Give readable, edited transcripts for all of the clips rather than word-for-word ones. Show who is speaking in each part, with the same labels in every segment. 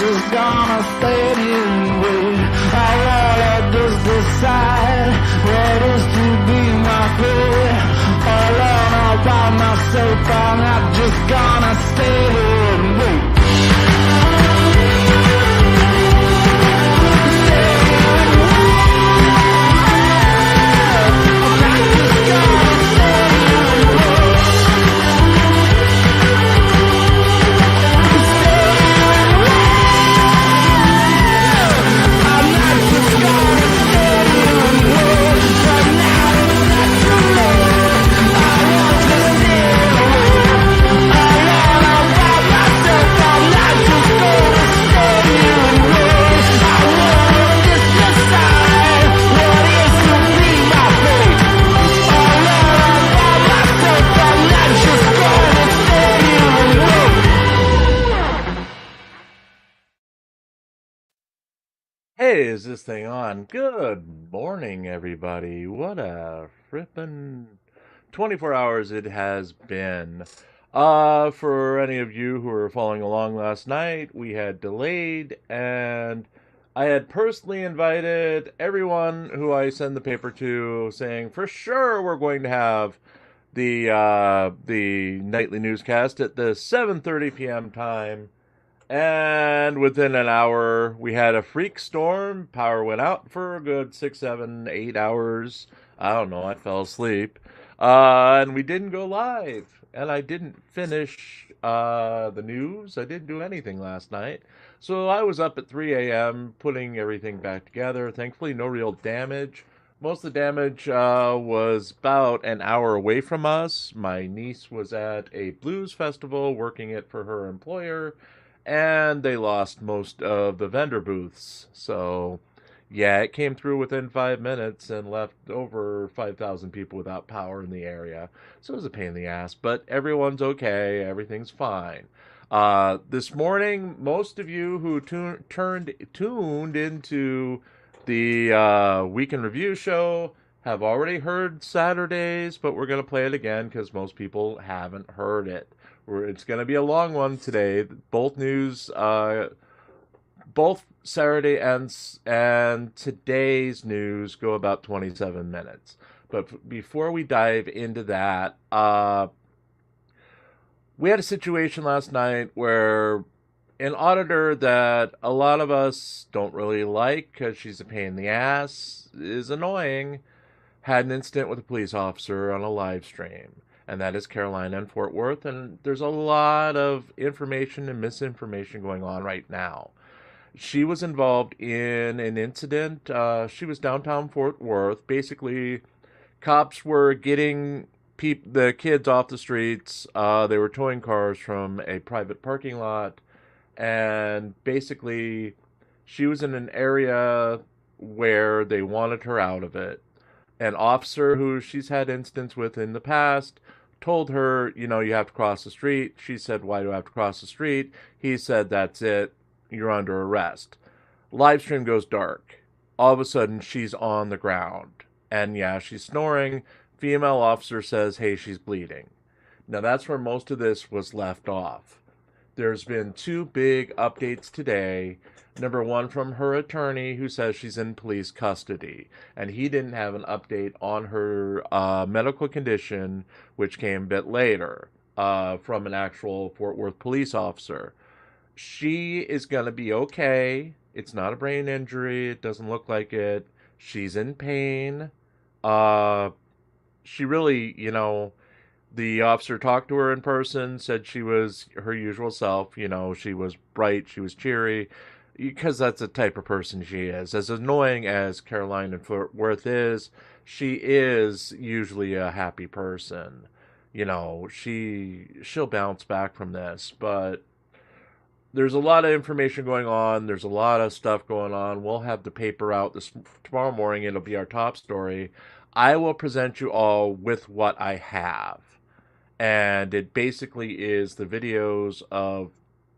Speaker 1: just gonna stand here and wait. I wanna just decide what is to be my fate. Alone all by myself, I'm not just gonna stay here and wait.
Speaker 2: Hey, is this thing on? Good morning, everybody. What a frippin' 24 hours it has been. For any of you who were following along last night, we had delayed, and I had personally invited everyone who I send the paper to, saying for sure we're going to have the nightly newscast at the 7:30 p.m. time. And within an hour, we had a freak storm. Power went out for a good 6, 7, 8 hours. I don't know. I fell asleep. And we didn't go live. And I didn't finish the news. I didn't do anything last night. So I was up at 3 a.m. putting everything back together. Thankfully, no real damage. Most of the damage was about an hour away from us. My niece was at a blues festival working it for her employer, and they lost most of the vendor booths. So, yeah, it came through within 5 minutes and left over 5,000 people without power in the area. So it was a pain in the ass, but everyone's okay. Everything's fine. This morning, most of you who tuned into the Week in Review show have already heard Saturdays, but we're going to play it again because most people haven't heard it. It's going to be a long one today. Both news, both Saturday and today's news go about 27 minutes. But before we dive into that, we had a situation last night where an auditor that a lot of us don't really like because she's a pain in the ass, is annoying, had an incident with a police officer on a live stream. And that is Carolina and Fort Worth, and there's a lot of information and misinformation going on right now. She was involved in an incident. She was downtown Fort Worth. Basically, cops were getting the kids off the streets. They were towing cars from a private parking lot, and basically, she was in an area where they wanted her out of it. An officer who she's had incidents with in the past told her, you have to cross the street. She said, why do I have to cross the street? He said, that's it. You're under arrest. Live stream goes dark. All of a sudden, she's on the ground. And yeah, she's snoring. Female officer says, hey, she's bleeding. Now, that's where most of this was left off. There's been 2 big updates today. Number one, from her attorney, who says she's in police custody. And he didn't have an update on her medical condition, which came a bit later, from an actual Fort Worth police officer. She is going to be okay. It's not a brain injury. It doesn't look like it. She's in pain. She really, the officer talked to her in person, said she was her usual self. She was bright, she was cheery, because that's the type of person she is. As annoying as Carolina and Fort Worth is, she is usually a happy person. She'll bounce back from this, but there's a lot of information going on. There's a lot of stuff going on. We'll have the paper out tomorrow morning. It'll be our top story. I will present you all with what I have. And it basically is the videos of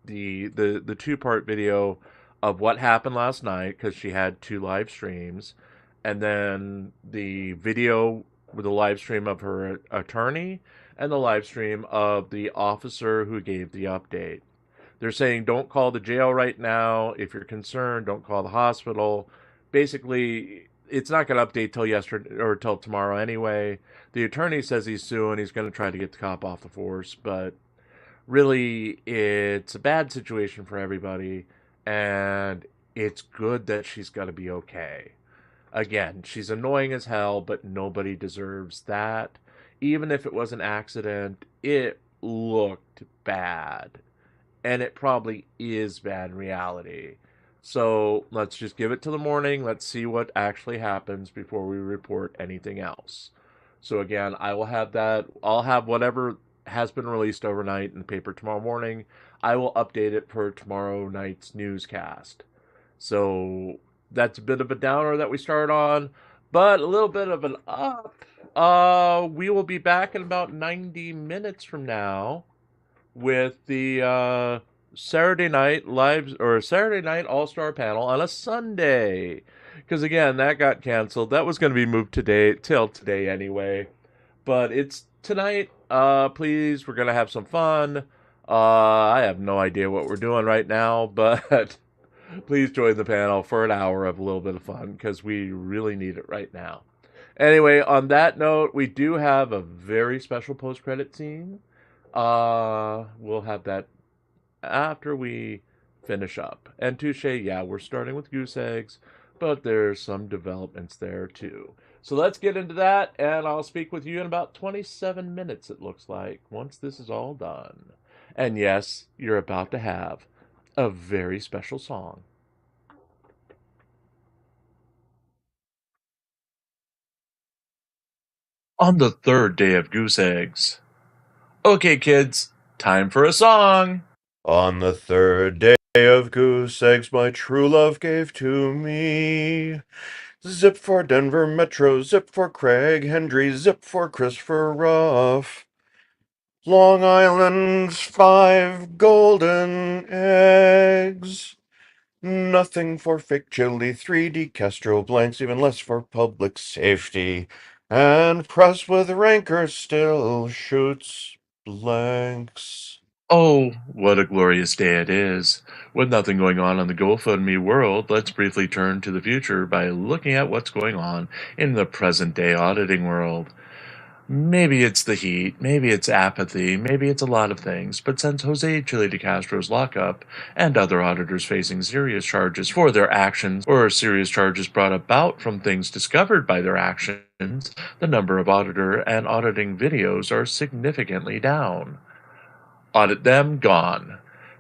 Speaker 2: the 2-part video of what happened last night, because she had 2 live streams, and then the video with the live stream of her attorney and the live stream of the officer who gave the update. They're saying don't call the jail right now. If you're concerned, don't call the hospital. Basically, it's not going to update till yesterday or till tomorrow anyway. The attorney says he's suing. He's going to try to get the cop off the force, but really, it's a bad situation for everybody, and it's good that she's got to be okay. Again, she's annoying as hell, but nobody deserves that. Even if it was an accident, it looked bad. And it probably is bad in reality. So let's just give it to the morning. Let's see what actually happens before we report anything else. So again, I will have that. I'll have whatever has been released overnight in the paper tomorrow morning. I will update it for tomorrow night's newscast. So that's a bit of a downer that we start on, but a little bit of an up. We will be back in about 90 minutes from now with the Saturday night live or Saturday night All-Star panel on a Sunday. Because again, that got canceled. That was going to be moved till today anyway. But it's tonight. Please, we're going to have some fun. I have no idea what we're doing right now, but please join the panel for an hour of a little bit of fun because we really need it right now. Anyway, on that note, we do have a very special post-credit scene. We'll have that after we finish up. And Touche, yeah, we're starting with goose eggs, but there's some developments there too. So let's get into that, and I'll speak with you in about 27 minutes, it looks like, once this is all done. And yes, you're about to have a very special song. On the third day of goose eggs. Okay, kids, time for a song.
Speaker 3: On the third day of goose eggs, my true love gave to me. Zip for Denver Metro, zip for Craig Hendry, zip for Christopher Ruff. Long Island's 5 golden eggs. Nothing for fake chili, 3D Castro blanks, even less for public safety. And press with rancor still shoots blanks.
Speaker 2: Oh, what a glorious day it is. With nothing going on the GoFundMe world, let's briefly turn to the future by looking at what's going on in the present-day auditing world. Maybe it's the heat, maybe it's apathy, maybe it's a lot of things, but since Jose Chile de Castro's lockup and other auditors facing serious charges for their actions or serious charges brought about from things discovered by their actions, the number of auditor and auditing videos are significantly down. Audit them, gone.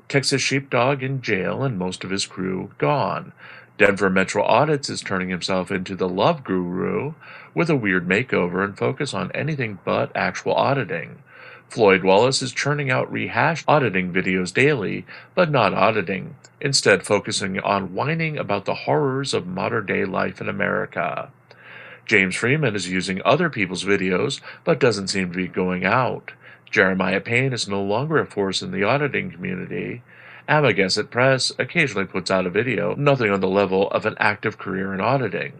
Speaker 2: Texas Sheepdog in jail and most of his crew, gone. Denver Metro Audits is turning himself into the love guru with a weird makeover and focus on anything but actual auditing. Floyd Wallace is churning out rehashed auditing videos daily, but not auditing, instead focusing on whining about the horrors of modern-day life in America. James Freeman is using other people's videos, but doesn't seem to be going out. Jeremiah Payne is no longer a force in the auditing community. Amagesset Press occasionally puts out a video, nothing on the level of an active career in auditing.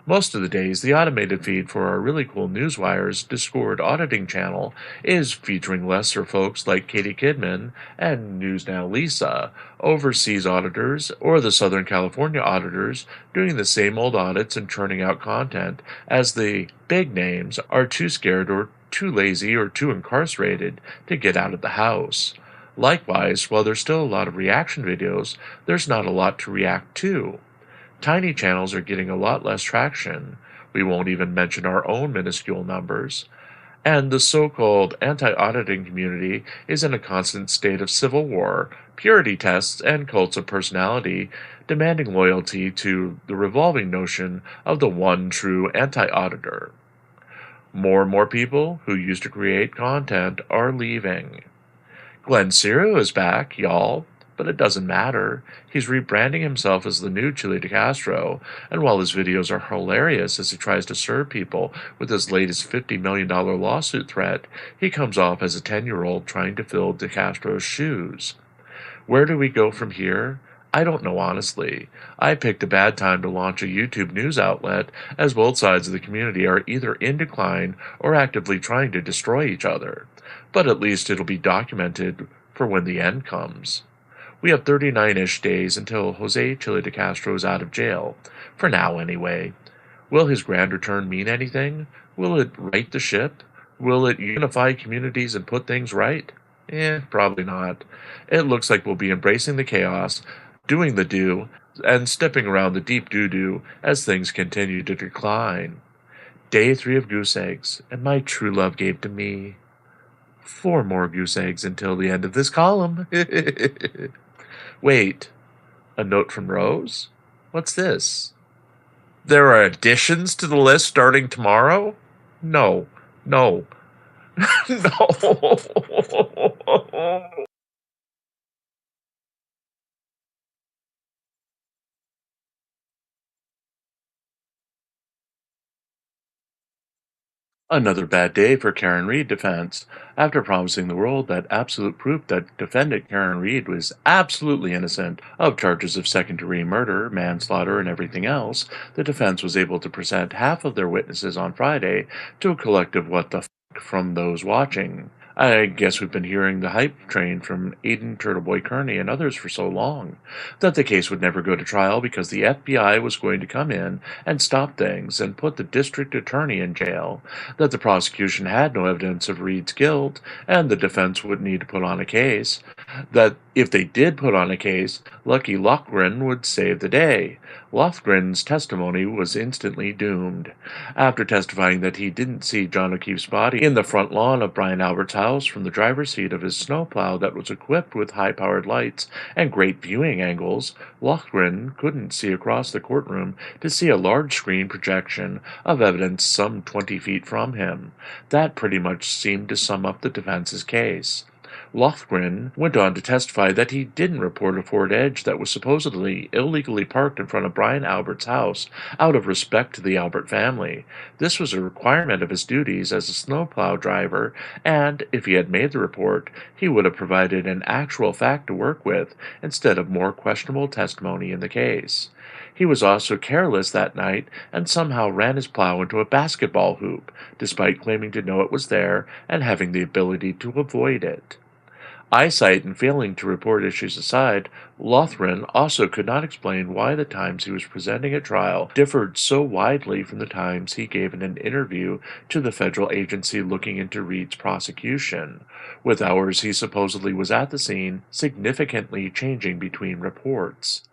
Speaker 2: Most of the days, the automated feed for our Really Cool Newswire's Discord auditing channel is featuring lesser folks like Katie Kidman and News Now Lisa, overseas auditors, or the Southern California auditors doing the same old audits and churning out content as the big names are too scared or too lazy or too incarcerated to get out of the house. Likewise, while there's still a lot of reaction videos, there's not a lot to react to. Tiny channels are getting a lot less traction. We won't even mention our own minuscule numbers. And the so-called anti-auditing community is in a constant state of civil war, purity tests, and cults of personality, demanding loyalty to the revolving notion of the one true anti-auditor. More and more people who used to create content are leaving. Glenn Ciro is back, y'all, but it doesn't matter. He's rebranding himself as the new Chile de Castro, and while his videos are hilarious as he tries to serve people with his latest $50 million lawsuit threat, he comes off as a 10-year-old trying to fill de Castro's shoes. Where do we go from here? I don't know, honestly. I picked a bad time to launch a YouTube news outlet, as both sides of the community are either in decline or actively trying to destroy each other. But at least it'll be documented for when the end comes. We have 39-ish days until Jose Chile de Castro is out of jail. For now, anyway. Will his grand return mean anything? Will it right the ship? Will it unify communities and put things right? Probably not. It looks like we'll be embracing the chaos, doing the do, and stepping around the deep doo-doo as things continue to decline. Day 3 of goose eggs, and my true love gave to me 4 more goose eggs until the end of this column. Wait, a note from Rose? What's this? There are additions to the list starting tomorrow? No, no, no. Another bad day for Karen Reed defense. After promising the world that absolute proof that defendant Karen Reed was absolutely innocent of charges of second-degree murder, manslaughter, and everything else, the defense was able to present half of their witnesses on Friday to a collective what the f from those watching. I guess we've been hearing the hype train from Aiden Turtleboy Kearney and others for so long that the case would never go to trial because the FBI was going to come in and stop things and put the district attorney in jail, that the prosecution had no evidence of Reed's guilt, and the defense would need to put on a case, that if they did put on a case, Lucky Lochgren would save the day. Lothgren's testimony was instantly doomed. After testifying that he didn't see John O'Keefe's body in the front lawn of Brian Albert's house from the driver's seat of his snowplow that was equipped with high-powered lights and great viewing angles, Lothgren couldn't see across the courtroom to see a large screen projection of evidence some 20 feet from him. That pretty much seemed to sum up the defense's case. Lothgren went on to testify that he didn't report a Ford Edge that was supposedly illegally parked in front of Brian Albert's house out of respect to the Albert family. This was a requirement of his duties as a snowplow driver, and if he had made the report, he would have provided an actual fact to work with instead of more questionable testimony in the case. He was also careless that night and somehow ran his plow into a basketball hoop, despite claiming to know it was there and having the ability to avoid it. Eyesight and failing to report issues aside, Lothgren also could not explain why the times he was presenting at trial differed so widely from the times he gave in an interview to the federal agency looking into Reed's prosecution, with hours he supposedly was at the scene significantly changing between reports.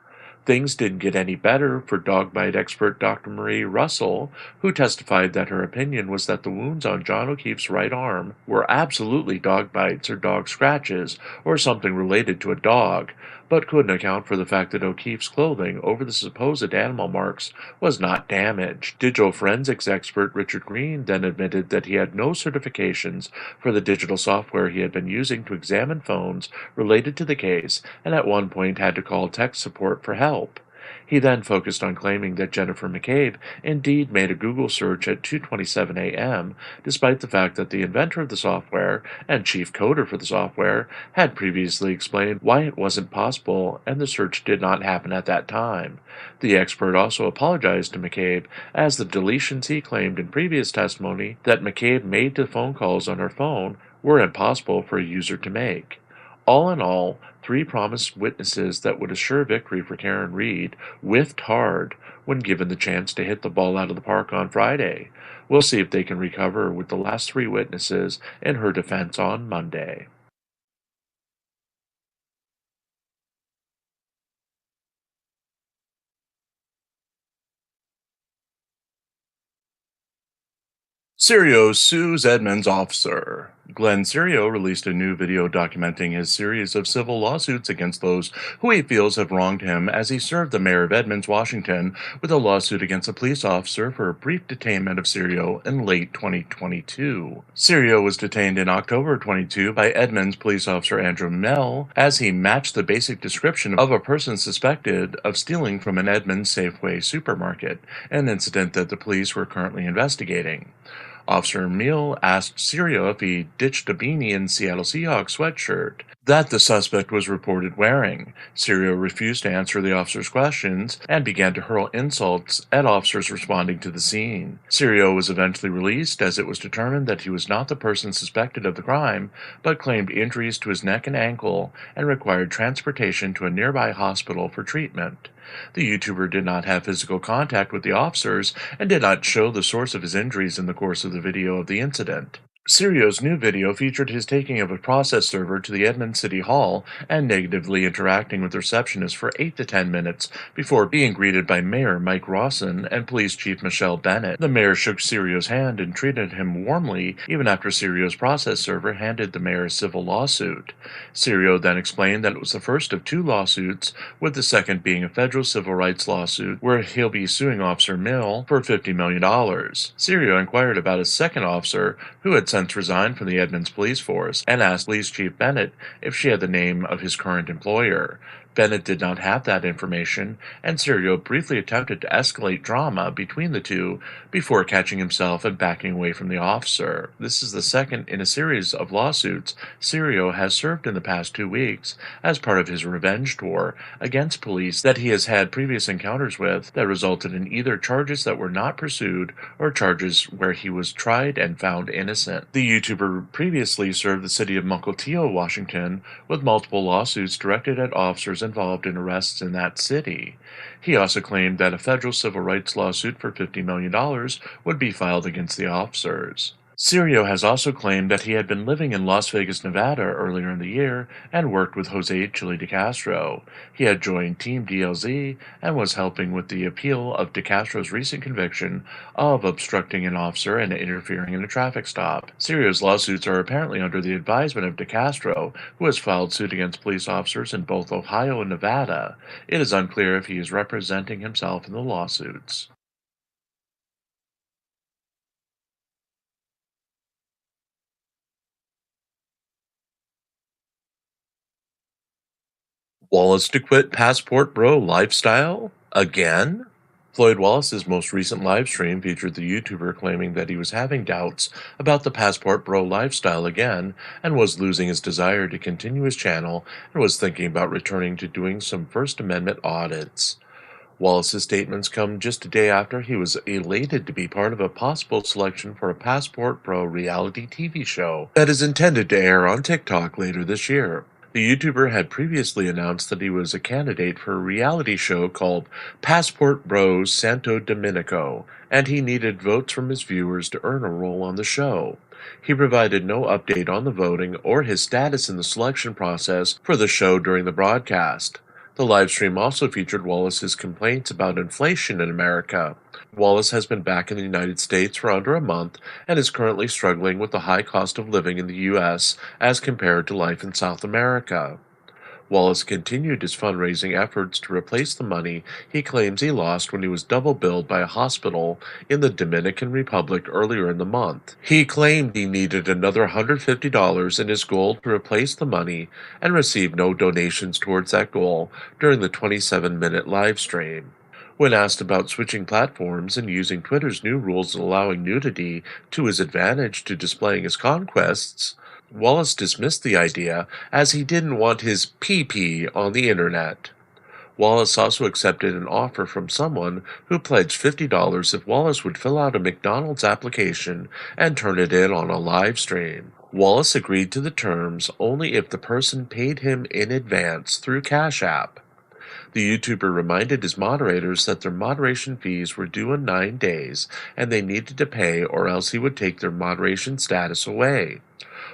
Speaker 2: Things didn't get any better for dog bite expert Dr. Marie Russell, who testified that her opinion was that the wounds on John O'Keefe's right arm were absolutely dog bites or dog scratches or something related to a dog, but couldn't account for the fact that O'Keefe's clothing over the supposed animal marks was not damaged. Digital forensics expert Richard Green then admitted that he had no certifications for the digital software he had been using to examine phones related to the case, and at one point had to call tech support for help. He then focused on claiming that Jennifer McCabe indeed made a Google search at 2:27 a.m., despite the fact that the inventor of the software and chief coder for the software had previously explained why it wasn't possible and the search did not happen at that time. The expert also apologized to McCabe, as the deletions he claimed in previous testimony that McCabe made to phone calls on her phone were impossible for a user to make. All in all, 3 promised witnesses that would assure victory for Karen Reed whiffed hard when given the chance to hit the ball out of the park on Friday. We'll see if they can recover with the last 3 witnesses in her defense on Monday. Sirio sues Edmonds officer. Glenn Sirio released a new video documenting his series of civil lawsuits against those who he feels have wronged him as he served the mayor of Edmonds, Washington, with a lawsuit against a police officer for a brief detainment of Sirio in late 2022. Sirio was detained in October 22 by Edmonds police officer Andrew Mell as he matched the basic description of a person suspected of stealing from an Edmonds Safeway supermarket, an incident that the police were currently investigating. Officer Meal asked Sirio if he ditched a beanie and Seattle Seahawks sweatshirt. that the suspect was reported wearing. Sirio refused to answer the officer's questions and began to hurl insults at officers responding to the scene. Sirio was eventually released as it was determined that he was not the person suspected of the crime, but claimed injuries to his neck and ankle and required transportation to a nearby hospital for treatment. The YouTuber did not have physical contact with the officers and did not show the source of his injuries in the course of the video of the incident. Sirio's new video featured his taking of a process server to the Edmond City Hall and negatively interacting with the receptionist for 8 to 10 minutes before being greeted by Mayor Mike Rawson and Police Chief Michelle Bennett. The mayor shook Sirio's hand and treated him warmly even after Sirio's process server handed the mayor a civil lawsuit. Sirio then explained that it was the first of 2 lawsuits, with the second being a federal civil rights lawsuit where he'll be suing Officer Mill for $50 million. Sirio inquired about a second officer who had since resigned from the Edmonds police force and asked Police Chief Bennett if she had the name of his current employer. Bennett did not have that information, and Sirio briefly attempted to escalate drama between the two before catching himself and backing away from the officer. This is the second in a series of lawsuits Sirio has served in the past 2 weeks as part of his revenge tour against police that he has had previous encounters with that resulted in either charges that were not pursued or charges where he was tried and found innocent. The YouTuber previously served the city of Mukilteo, Washington, with multiple lawsuits directed at officers involved in arrests in that city. He also claimed that a federal civil rights lawsuit for $50 million would be filed against the officers. Sirio has also claimed that he had been living in Las Vegas, Nevada earlier in the year and worked with Jose Chile de Castro. He had joined Team DLZ and was helping with the appeal of de Castro's recent conviction of obstructing an officer and interfering in a traffic stop. Sirio's lawsuits are apparently under the advisement of de Castro, who has filed suit against police officers in both Ohio and Nevada. It is unclear if he is representing himself in the lawsuits. Wallace to quit Passport Bro lifestyle? Again? Floyd Wallace's most recent live stream featured the YouTuber claiming that he was having doubts about the Passport Bro lifestyle again and was losing his desire to continue his channel and was thinking about returning to doing some First Amendment audits. Wallace's statements come just a day after he was elated to be part of a possible selection for a Passport Pro reality TV show that is intended to air on TikTok later this year. The YouTuber had previously announced that he was a candidate for a reality show called Passport Bros Santo Dominico, and he needed votes from his viewers to earn a role on the show. He provided no update on the voting or his status in the selection process for the show during the broadcast. The livestream also featured Wallace's complaints about inflation in America. Wallace has been back in the United States for under a month and is currently struggling with the high cost of living in the U.S. as compared to life in South America. Wallace continued his fundraising efforts to replace the money he claims he lost when he was double billed by a hospital in the Dominican Republic earlier in the month. He claimed he needed another $150 in his goal to replace the money and received no donations towards that goal during the 27-minute live stream. When asked about switching platforms and using Twitter's new rules allowing nudity to his advantage to displaying his conquests, Wallace dismissed the idea as he didn't want his PP on the internet. Wallace also accepted an offer from someone who pledged $50 if Wallace would fill out a McDonald's application and turn it in on a live stream. Wallace agreed to the terms only if the person paid him in advance through Cash App. The YouTuber reminded his moderators that their moderation fees were due in 9 days and they needed to pay or else he would take their moderation status away.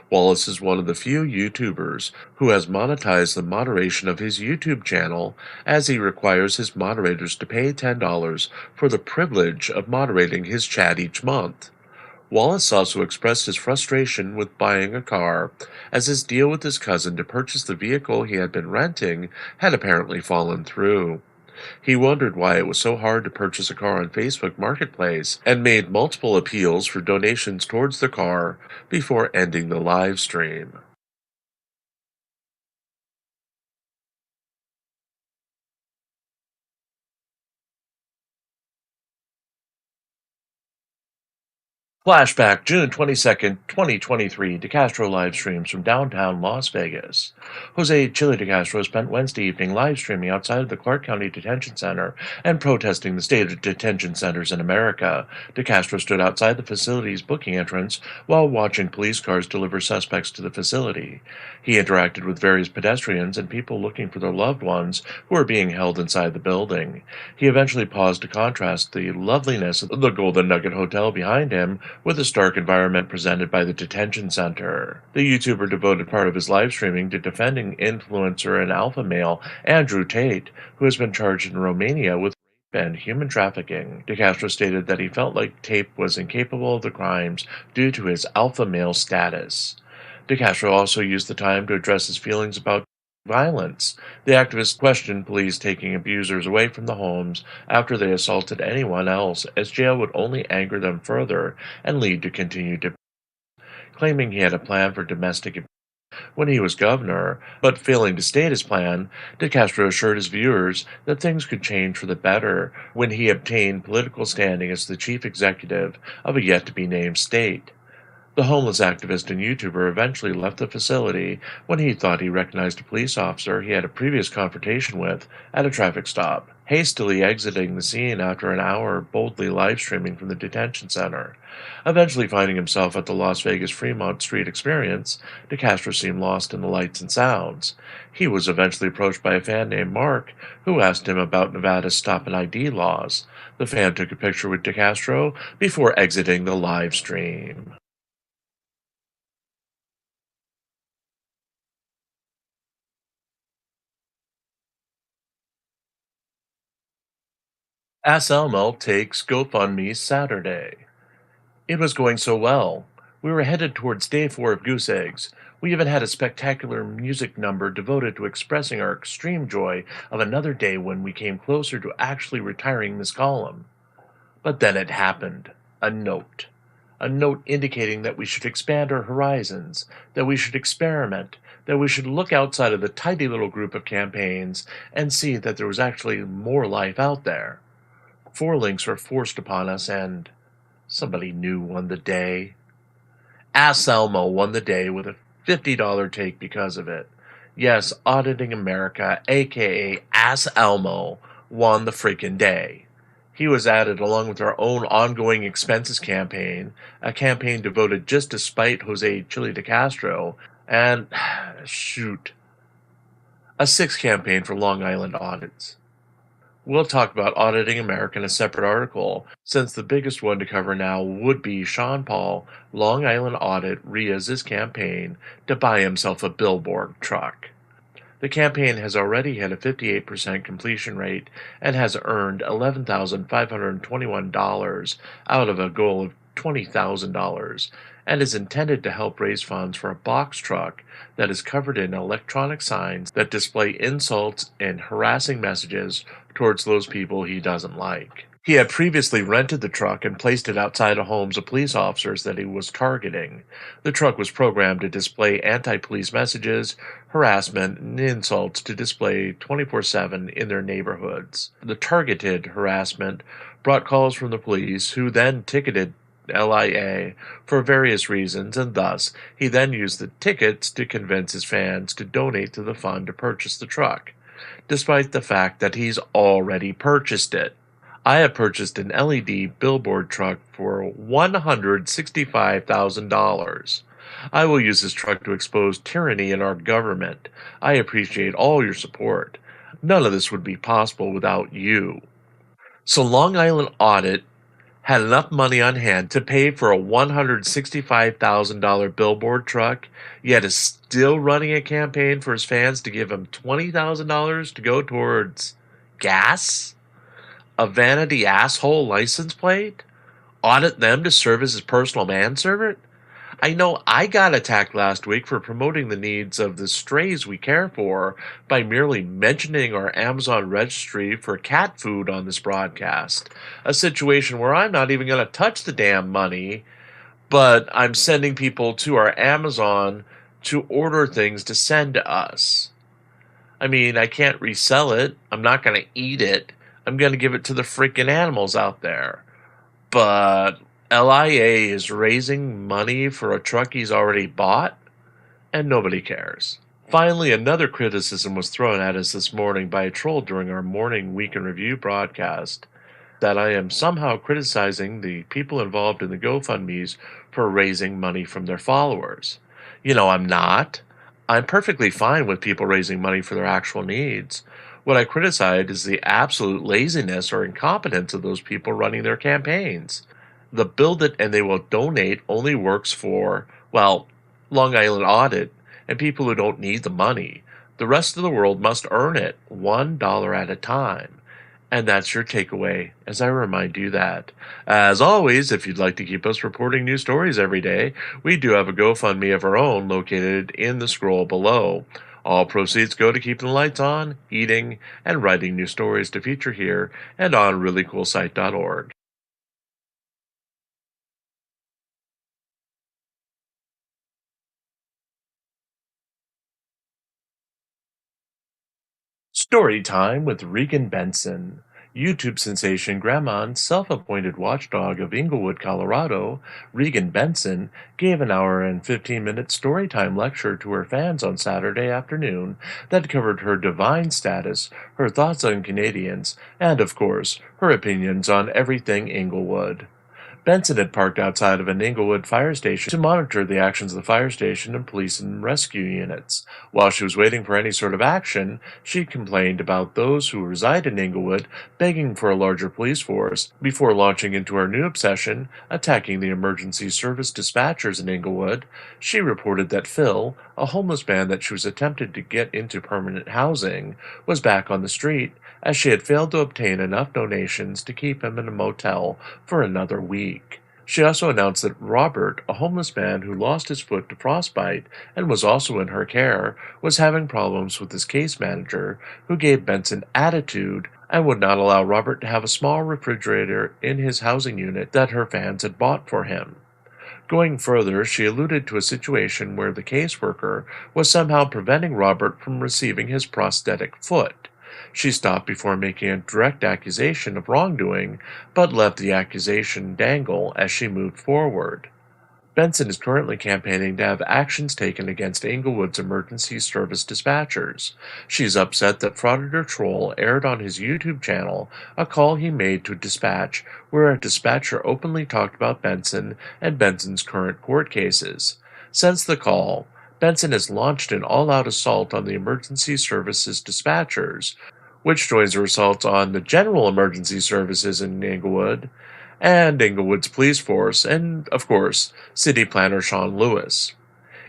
Speaker 2: Wallace is one of the few YouTubers who has monetized the moderation of his YouTube channel, as he requires his moderators to pay $10 for the privilege of moderating his chat each month. Wallace also expressed his frustration with buying a car, as his deal with his cousin to purchase the vehicle he had been renting had apparently fallen through. He wondered why it was so hard to purchase a car on Facebook Marketplace and made multiple appeals for donations towards the car before ending the live stream. Flashback, June 22nd, 2023, DeCastro live streams from downtown Las Vegas. Jose Chili DeCastro spent Wednesday evening live streaming outside of the Clark County Detention Center and protesting the state of detention centers in America. DeCastro stood outside the facility's booking entrance while watching police cars deliver suspects to the facility. He interacted with various pedestrians and people looking for their loved ones who were being held inside the building. He eventually paused to contrast the loveliness of the Golden Nugget Hotel behind him with the stark environment presented by the detention center. The YouTuber devoted part of his live streaming to defending influencer and alpha male Andrew Tate, who has been charged in Romania with rape and human trafficking. DeCastro stated that he felt like Tate was incapable of the crimes due to his alpha male status. DeCastro also used the time to address his feelings about violence. The activist questioned police taking abusers away from the homes after they assaulted anyone else, as jail would only anger them further and lead to continued abuse, claiming he had a plan for domestic abuse when he was governor, but failing to state his plan. DeCastro assured his viewers that things could change for the better when he obtained political standing as the chief executive of a yet-to-be-named state. The homeless activist and YouTuber eventually left the facility when he thought he recognized a police officer he had a previous confrontation with at a traffic stop, hastily exiting the scene after an hour boldly live streaming from the detention center. Eventually finding himself at the Las Vegas Fremont Street Experience, DeCastro seemed lost in the lights and sounds. He was eventually approached by a fan named Mark, who asked him about Nevada's stop and ID laws. The fan took a picture with DeCastro before exiting the live stream. Elmo takes GoFundMe Saturday. It was going so well. We were headed towards day 4 of Goose Eggs. We even had a spectacular music number devoted to expressing our extreme joy of another day when we came closer to actually retiring this column. But then it happened. A note. A note indicating that we should expand our horizons, that we should experiment, that we should look outside of the tidy little group of campaigns and see that there was actually more life out there. 4 links were forced upon us, and somebody new won the day. Elmo won the day with a $50 take because of it. Yes, Auditing America, aka Elmo, won the freaking day. He was added along with our own ongoing expenses campaign, a campaign devoted just to spite Jose Chili DeCastro, and, shoot, a 6th campaign for Long Island audits. We'll talk about Auditing America in a separate article, since the biggest one to cover now would be Sean Paul, Long Island Audit Riaz's campaign to buy himself a billboard truck. The campaign has already had a 58% completion rate and has earned $11,521 out of a goal of $20,000, and is intended to help raise funds for a box truck that is covered in electronic signs that display insults and harassing messages towards those people he doesn't like. He had previously rented the truck and placed it outside of homes of police officers that he was targeting. The truck was programmed to display anti-police messages, harassment, and insults to display 24/7 in their neighborhoods. The targeted harassment brought calls from the police, who then ticketed LIA for various reasons, and thus he then used the tickets to convince his fans to donate to the fund to purchase the truck, despite the fact that he's already purchased it. I have purchased an LED billboard truck for $165,000. I will use this truck to expose tyranny in our government. I appreciate all your support. None of this would be possible without you. So Long Island Audit had enough money on hand to pay for a $165,000 billboard truck, yet is still running a campaign for his fans to give him $20,000 to go towards gas? A vanity asshole license plate? Audit them to serve as his personal manservant? I know I got attacked last week for promoting the needs of the strays we care for by merely mentioning our Amazon registry for cat food on this broadcast. A situation where I'm not even going to touch the damn money, but I'm sending people to our Amazon to order things to send to us. I mean, I can't resell it. I'm not going to eat it. I'm going to give it to the freaking animals out there. But LIA is raising money for a truck he's already bought, and nobody cares. Finally, another criticism was thrown at us this morning by a troll during our morning Week in Review broadcast that I am somehow criticizing the people involved in the GoFundMes for raising money from their followers. I'm not. I'm perfectly fine with people raising money for their actual needs. What I criticize is the absolute laziness or incompetence of those people running their campaigns. The build it and they will donate only works for, well, Long Island Audit and people who don't need the money. The rest of the world must earn it, $1 at a time. And that's your takeaway, as I remind you that. As always, if you'd like to keep us reporting new stories every day, we do have a GoFundMe of our own located in the scroll below. All proceeds go to keeping the lights on, eating, and writing new stories to feature here and on ReallyCoolSite.org. Story time with Regan Benson. YouTube sensation Grandma and self-appointed watchdog of Inglewood, Colorado, Regan Benson, gave an hour and 15-minute storytime lecture to her fans on Saturday afternoon that covered her divine status, her thoughts on Canadians, and, of course, her opinions on everything Inglewood. Benson had parked outside of an Inglewood fire station to monitor the actions of the fire station and police and rescue units. While she was waiting for any sort of action, she complained about those who reside in Inglewood begging for a larger police force before launching into her new obsession, attacking the emergency service dispatchers in Inglewood. She reported that Phil, a homeless man that she was attempting to get into permanent housing, was back on the street as she had failed to obtain enough donations to keep him in a motel for another week. She also announced that Robert, a homeless man who lost his foot to frostbite and was also in her care, was having problems with his case manager, who gave Benson attitude and would not allow Robert to have a small refrigerator in his housing unit that her fans had bought for him. Going further, she alluded to a situation where the caseworker was somehow preventing Robert from receiving his prosthetic foot. She stopped before making a direct accusation of wrongdoing, but let the accusation dangle as she moved forward. Benson is currently campaigning to have actions taken against Inglewood's emergency service dispatchers. She's upset that Frauditor Troll aired on his YouTube channel a call he made to dispatch where a dispatcher openly talked about Benson and Benson's current court cases. Since the call, Benson has launched an all-out assault on the emergency services dispatchers, which joins her assault on the general emergency services in Inglewood, and Inglewood's police force, and, of course, city planner Sean Lewis.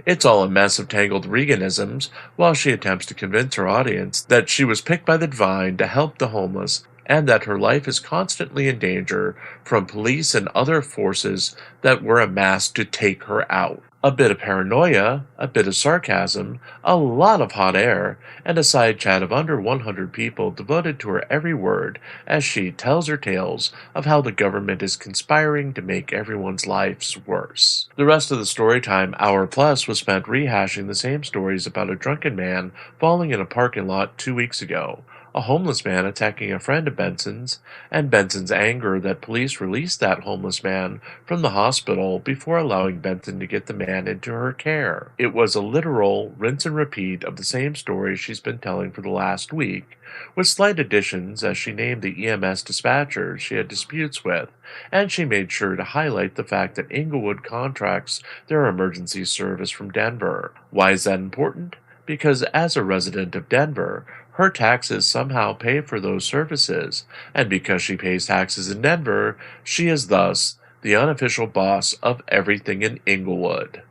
Speaker 2: It's all a mess of tangled Reganisms, while she attempts to convince her audience that she was picked by the divine to help the homeless, and that her life is constantly in danger from police and other forces that were amassed to take her out. A bit of paranoia, a bit of sarcasm, a lot of hot air, and a side chat of under 100 people devoted to her every word as she tells her tales of how the government is conspiring to make everyone's lives worse. The rest of the storytime hour plus was spent rehashing the same stories about a drunken man falling in a parking lot 2 weeks ago, a homeless man attacking a friend of Benson's, and Benson's anger that police released that homeless man from the hospital before allowing Benson to get the man into her care. It was a literal rinse and repeat of the same story she's been telling for the last week, with slight additions as she named the EMS dispatchers she had disputes with, and she made sure to highlight the fact that Inglewood contracts their emergency service from Denver. Why is that important? Because as a resident of Denver, her taxes somehow pay for those services, and because she pays taxes in Denver, she is thus the unofficial boss of everything in Inglewood.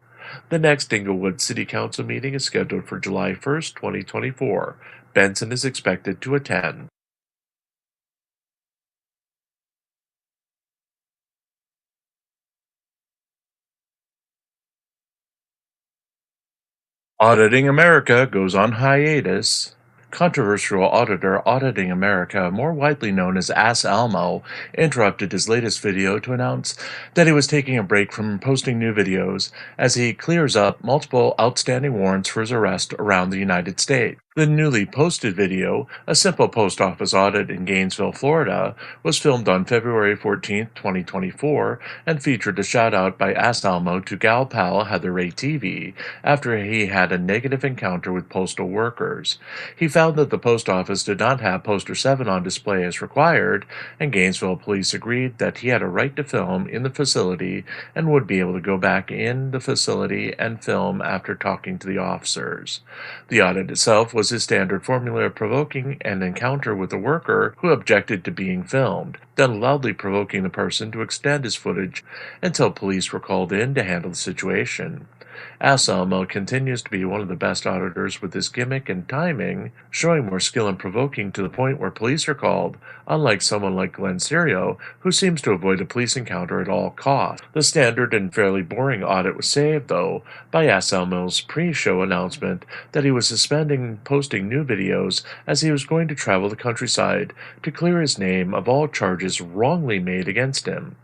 Speaker 2: The next Inglewood City Council meeting is scheduled for July 1st, 2024. Benson is expected to attend. Auditing America goes on hiatus. Controversial auditor Auditing America, more widely known as Ass Elmo, interrupted his latest video to announce that he was taking a break from posting new videos as he clears up multiple outstanding warrants for his arrest around the United States. The newly posted video, a simple post office audit in Gainesville, Florida, was filmed on February 14, 2024, and featured a shout out by Asalmo to gal pal Heather Ray TV after he had a negative encounter with postal workers. He found that the post office did not have Poster 7 on display as required, and Gainesville police agreed that he had a right to film in the facility and would be able to go back in the facility and film after talking to the officers. The audit itself was his standard formula of provoking an encounter with a worker who objected to being filmed, then loudly provoking the person to extend his footage until police were called in to handle the situation. Asalmo continues to be one of the best auditors with his gimmick and timing, showing more skill in provoking to the point where police are called, unlike someone like Glenn Serio, who seems to avoid a police encounter at all costs. The standard and fairly boring audit was saved, though, by Asalmo's pre-show announcement that he was suspending posting new videos as he was going to travel the countryside to clear his name of all charges wrongly made against him.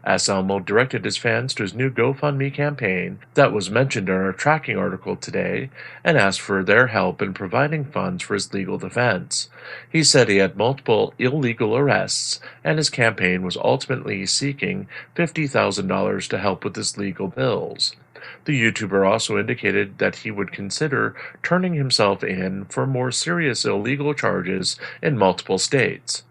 Speaker 2: Asalmo directed his fans to his new GoFundMe campaign that was mentioned in our tracking article today and asked for their help in providing funds for his legal defense. He said he had multiple illegal arrests, and his campaign was ultimately seeking $50,000 to help with his legal bills. The YouTuber also indicated that he would consider turning himself in for more serious illegal charges in multiple states.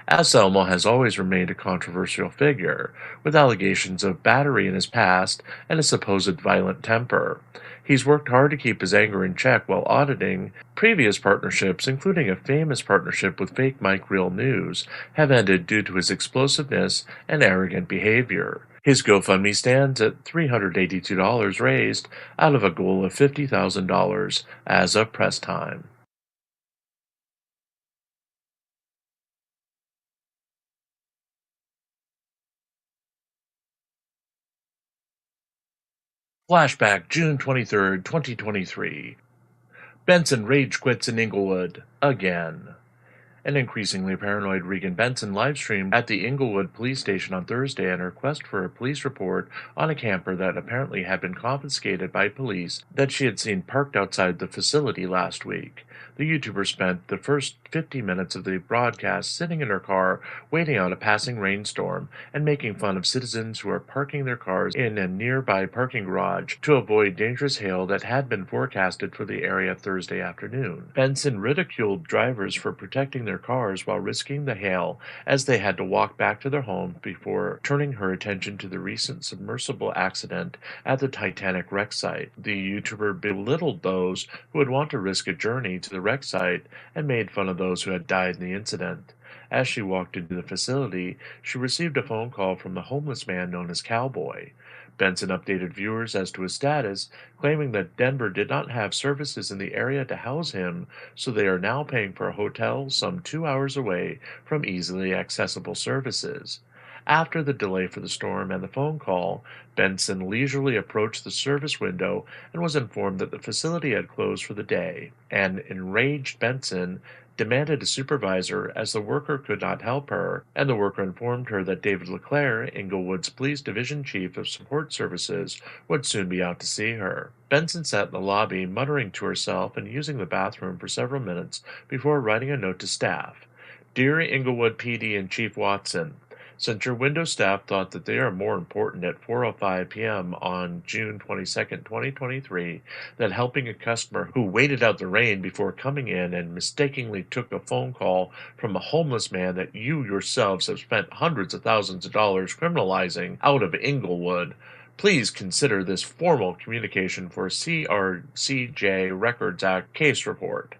Speaker 2: Asalmo has always remained a controversial figure, with allegations of battery in his past and a supposed violent temper. He's worked hard to keep his anger in check while auditing. Previous partnerships, including a famous partnership with fake Mike Real News, have ended due to his explosiveness and arrogant behavior. His GoFundMe stands at $382 raised out of a goal of $50,000 as of press time. Flashback June 23, 2023. Benson rage quits in Inglewood again. An increasingly paranoid Regan Benson live-streamed at the Inglewood police station on Thursday in her quest for a police report on a camper that apparently had been confiscated by police that she had seen parked outside the facility last week. The YouTuber spent the first 50 minutes of the broadcast sitting in her car, waiting out a passing rainstorm, and making fun of citizens who are parking their cars in a nearby parking garage to avoid dangerous hail that had been forecasted for the area Thursday afternoon. Benson ridiculed drivers for protecting their cars while risking the hail, as they had to walk back to their homes before turning her attention to the recent submersible accident at the Titanic wreck site. The YouTuber belittled those who would want to risk a journey to the wreck site and made fun of those who had died in the incident. As she walked into the facility, she received a phone call from the homeless man known as Cowboy. Benson updated viewers as to his status, claiming that Denver did not have services in the area to house him, so they are now paying for a hotel some 2 hours away from easily accessible services. After the delay for the storm and the phone call, Benson leisurely approached the service window and was informed that the facility had closed for the day. An enraged Benson demanded a supervisor as the worker could not help her, and the worker informed her that David LeClaire, Inglewood's police division chief of support services, would soon be out to see her. Benson sat in the lobby, muttering to herself and using the bathroom for several minutes before writing a note to staff. Dear Inglewood PD and Chief Watson, since your window staff thought that they are more important at 4:05 p.m. on June 22, 2023, than helping a customer who waited out the rain before coming in and mistakenly took a phone call from a homeless man that you yourselves have spent hundreds of thousands of dollars criminalizing out of Inglewood, please consider this formal communication for CRCJ Records Act case report.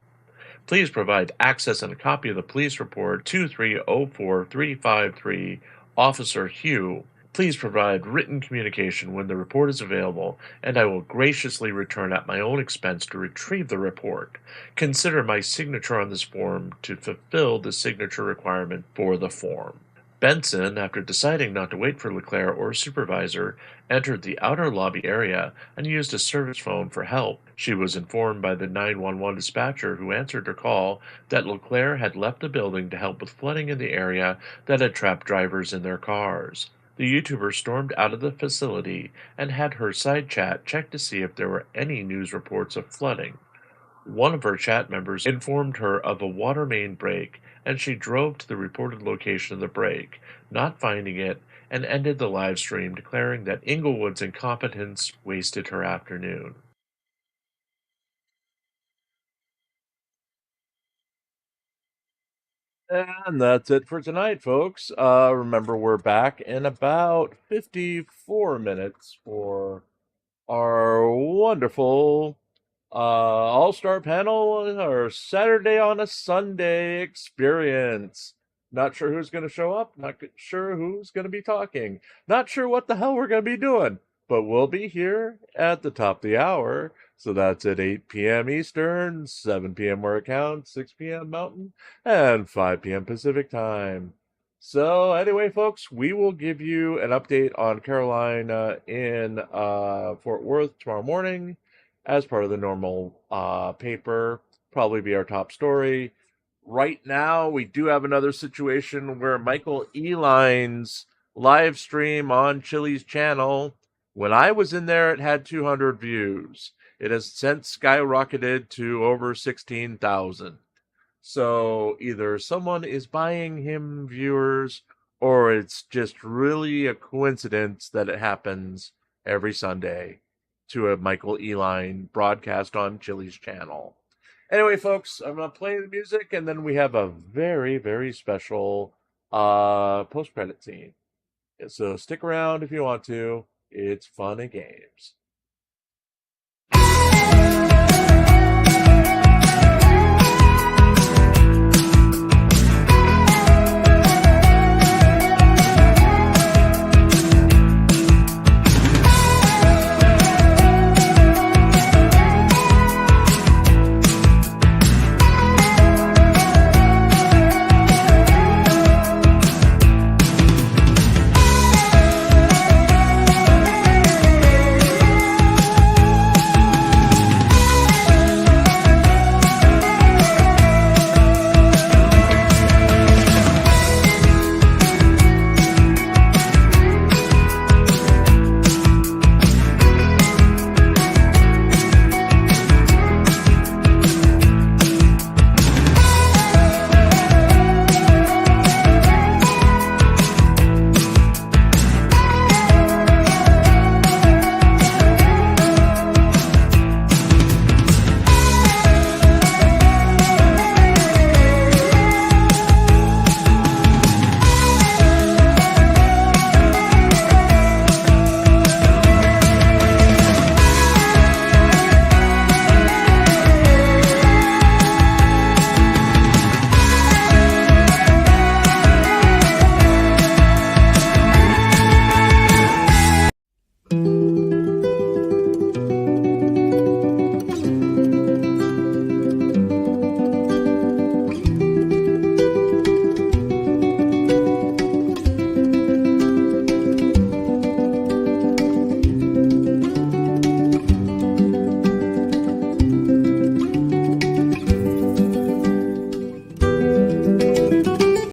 Speaker 2: Please provide access and a copy of the police report 2304353, Officer Hugh. Please provide written communication when the report is available, and I will graciously return at my own expense to retrieve the report. Consider my signature on this form to fulfill the signature requirement for the form. Benson, after deciding not to wait for LeClaire or a supervisor, entered the outer lobby area and used a service phone for help. She was informed by the 911 dispatcher who answered her call that LeClaire had left the building to help with flooding in the area that had trapped drivers in their cars. The YouTuber stormed out of the facility and had her side chat check to see if there were any news reports of flooding. One of her chat members informed her of a water main break, and she drove to the reported location of the break, not finding it, and ended the live stream declaring that Inglewood's incompetence wasted her afternoon. And that's it for tonight, folks. Remember, we're back in about 54 minutes for our wonderful all-star panel, our Saturday on a Sunday experience. Not sure who's going to show up, not sure who's going to be talking, not sure what the hell we're going to be doing, but we'll be here at the top of the hour. So that's at 8 p.m. Eastern, 7 p.m. where it counts, 6 p.m. Mountain, and 5 p.m. Pacific time. So anyway, folks, we will give you an update on Carolina in Fort Worth tomorrow morning as part of the normal paper. Probably be our top story. Right now, we do have another situation where Michael Eline's live stream on Chili's channel, when I was in there, it had 200 views. It has since skyrocketed to over 16,000. So either someone is buying him viewers, or it's just really a coincidence that it happens every Sunday to a Michael Eline broadcast on Chili's channel. Anyway, folks, I'm going to play the music, and then we have a very, very special post-credit scene. So stick around if you want to. It's fun and games.